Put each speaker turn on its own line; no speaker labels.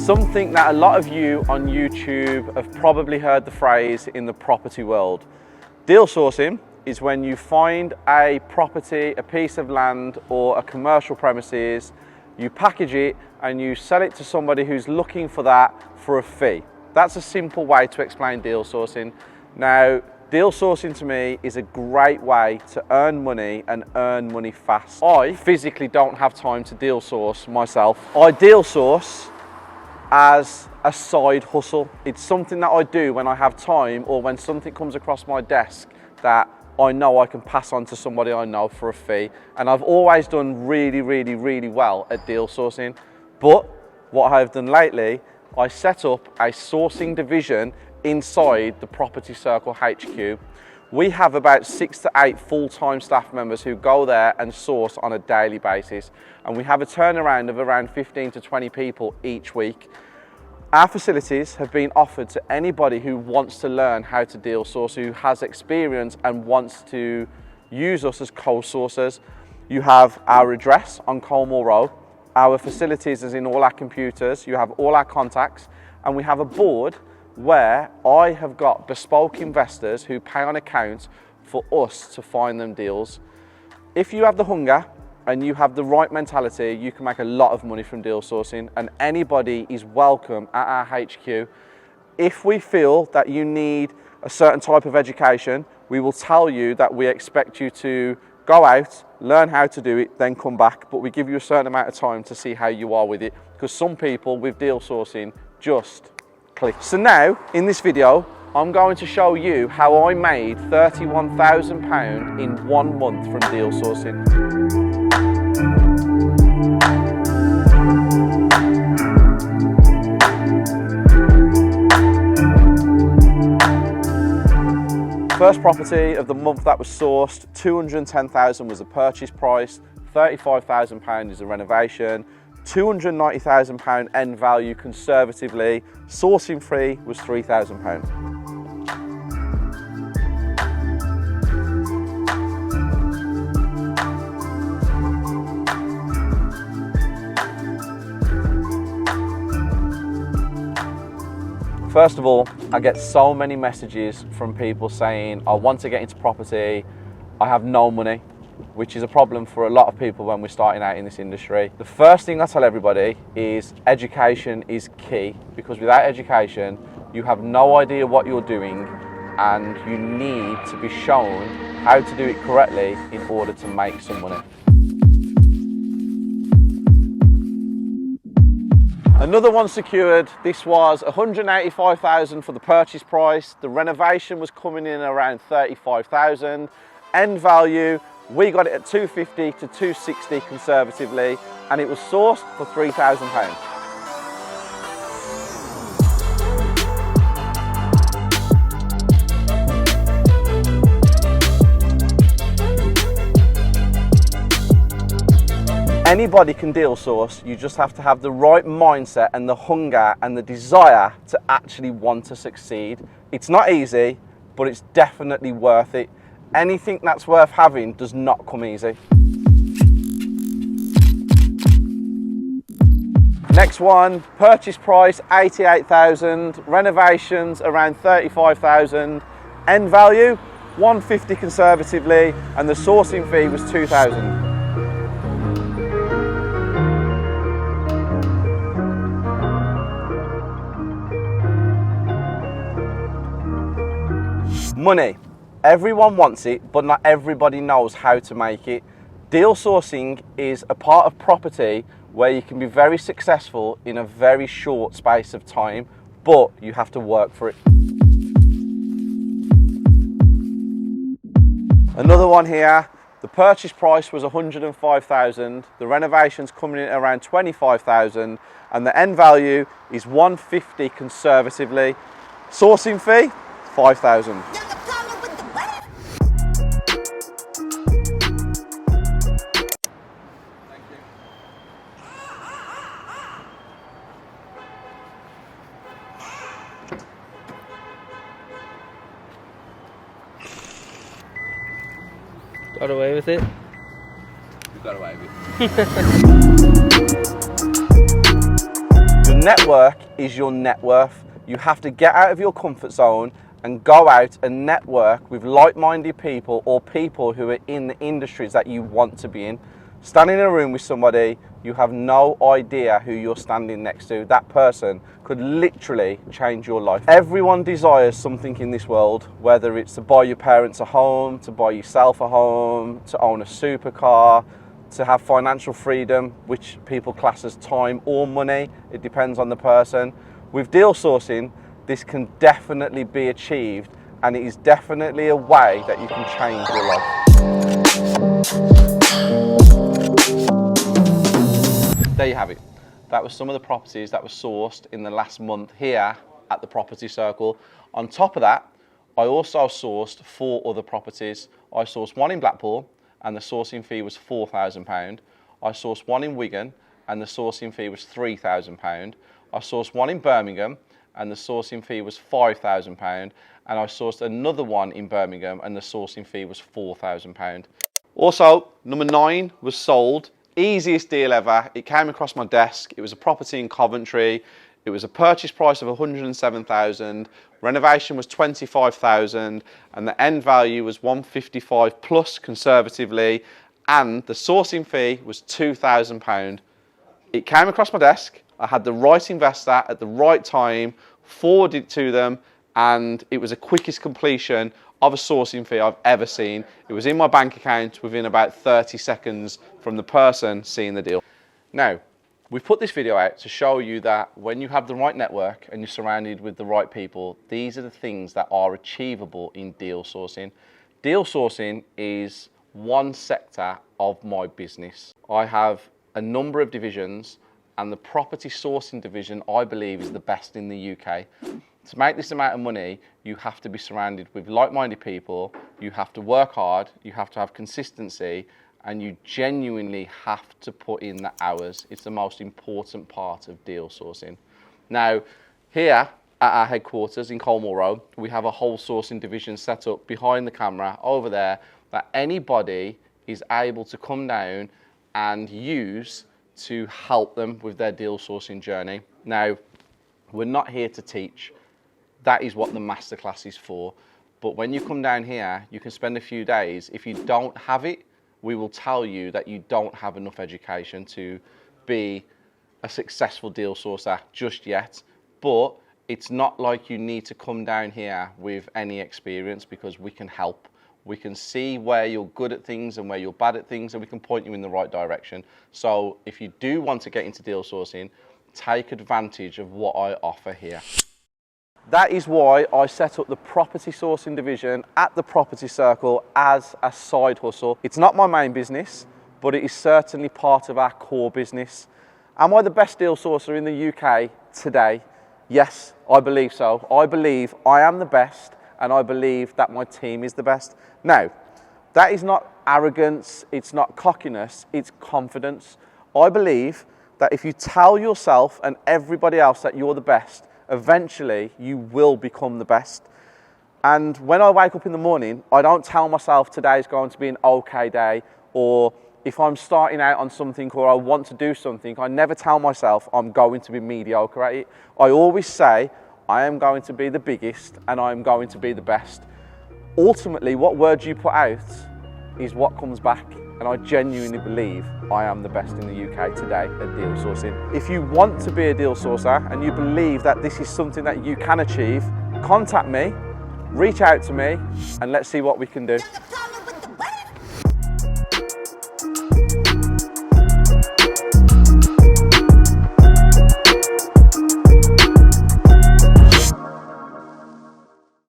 Something that a lot of you on YouTube have probably heard the phrase in the property world. Deal sourcing is when you find a property, a piece of land or a commercial premises, you package it and you sell it to somebody who's looking for that for a fee. That's a simple way to explain deal sourcing. Now, deal sourcing to me is a great way to earn money and earn money fast. I physically don't have time to deal source myself. I deal source as a side hustle. It's something that I do when I have time or when something comes across my desk that I know I can pass on to somebody I know for a fee. And I've always done really well at deal sourcing. But what I've done lately, I set up a sourcing division inside the Property Circle HQ. We have about 6 to 8 full-time staff members who go there and source on a daily basis. And we have a turnaround of around 15 to 20 people each week. Our facilities have been offered to anybody who wants to learn how to deal source, who has experience and wants to use us as co-sourcers. You have our address on Colmore Road, our facilities is in all our computers, you have all our contacts, and we have a board where I have got bespoke investors who pay on account for us to find them deals. If you have the hunger and you have the right mentality, you can make a lot of money from deal sourcing, and anybody is welcome at our HQ. If we feel that you need a certain type of education, we will tell you that we expect you to go out, learn how to do it, then come back, but we give you a certain amount of time to see how you are with it, because some people with deal sourcing just click. So now, in this video, I'm going to show you how I made £31,000 in 1 month from deal sourcing. First property of the month that was sourced, 210,000 was the purchase price, £35,000 is the renovation, £290,000 end value conservatively, sourcing fee was £3,000. First of all, I get so many messages from people saying, I want to get into property, I have no money, which is a problem for a lot of people when we're starting out in this industry. The first thing I tell everybody is education is key, because without education, you have no idea what you're doing and you need to be shown how to do it correctly in order to make some money. Another one secured. This was 185,000 for the purchase price. The renovation was coming in around 35,000. End value, we got it at 250 to 260 conservatively, and it was sourced for £3,000. Anybody can deal source, you just have to have the right mindset and the hunger and the desire to actually want to succeed. It's not easy, but it's definitely worth it. Anything that's worth having does not come easy. Next one, purchase price 88,000, renovations around 35,000, end value 150 conservatively, and the sourcing fee was 2,000. Money. Everyone wants it, but not everybody knows how to make it. Deal sourcing is a part of property where you can be very successful in a very short space of time, but you have to work for it. Another one here, the purchase price was 105,000, the renovations coming in around 25,000, and the end value is 150 conservatively. Sourcing fee, 5,000.
Got away with it?
You got away with it. You're network is your net worth. You have to get out of your comfort zone and go out and network with like-minded people or people who are in the industries that you want to be in. Standing in a room with somebody, you have no idea who you're standing next to. That person could literally change your life. Everyone desires something in this world, whether it's to buy your parents a home, to buy yourself a home, to own a supercar, to have financial freedom, which people class as time or money. It depends on the person. With deal sourcing, this can definitely be achieved, and it is definitely a way that you can change your life. There you have it. That was some of the properties that were sourced in the last month here at the Property Circle. On top of that, I also sourced 4 other properties. I sourced one in Blackpool, and the sourcing fee was £4,000. I sourced one in Wigan, and the sourcing fee was £3,000. I sourced one in Birmingham, and the sourcing fee was £5,000. And I sourced another one in Birmingham, and the sourcing fee was £4,000. Also, number 9 was sold. Easiest deal ever. It came across my desk. It was a property in Coventry. It was a purchase price of 107,000. Renovation was 25,000, and the end value was 155 plus conservatively, and the sourcing fee was £2,000. It came across my desk. I had the right investor at the right time, forwarded it to them, and it was the quickest completion of a sourcing fee I've ever seen. It was in my bank account within about 30 seconds from the person seeing the deal. Now, we've put this video out to show you that when you have the right network and you're surrounded with the right people, these are the things that are achievable in deal sourcing. Deal sourcing is one sector of my business. I have a number of divisions, and the property sourcing division, I believe, is the best in the UK. To make this amount of money, you have to be surrounded with like-minded people, you have to work hard, you have to have consistency, and you genuinely have to put in the hours. It's the most important part of deal sourcing. Now, here at our headquarters in Colmore Road, we have a whole sourcing division set up behind the camera over there that anybody is able to come down and use to help them with their deal sourcing journey. Now, we're not here to teach. That is what the masterclass is for. But when you come down here, you can spend a few days. If you don't have it, we will tell you that you don't have enough education to be a successful deal sourcer just yet. But it's not like you need to come down here with any experience, because we can help. We can see where you're good at things and where you're bad at things, and we can point you in the right direction. So if you do want to get into deal sourcing, take advantage of what I offer here. That is why I set up the property sourcing division at the Property Circle as a side hustle. It's not my main business, but it is certainly part of our core business. Am I the best deal sourcer in the UK today? Yes, I believe so. I believe I am the best, and I believe that my team is the best. Now, that is not arrogance, it's not cockiness, it's confidence. I believe that if you tell yourself and everybody else that you're the best, eventually you will become the best. And when I wake up in the morning, I don't tell myself today is going to be an okay day, or if I'm starting out on something or I want to do something, I never tell myself I'm going to be mediocre at it. I always say I am going to be the biggest and I am going to be the best. Ultimately, what words you put out is what comes back, and I genuinely believe I am the best in the UK today at deal sourcing. If you want to be a deal sourcer and you believe that this is something that you can achieve, contact me, reach out to me, and let's see what we can do.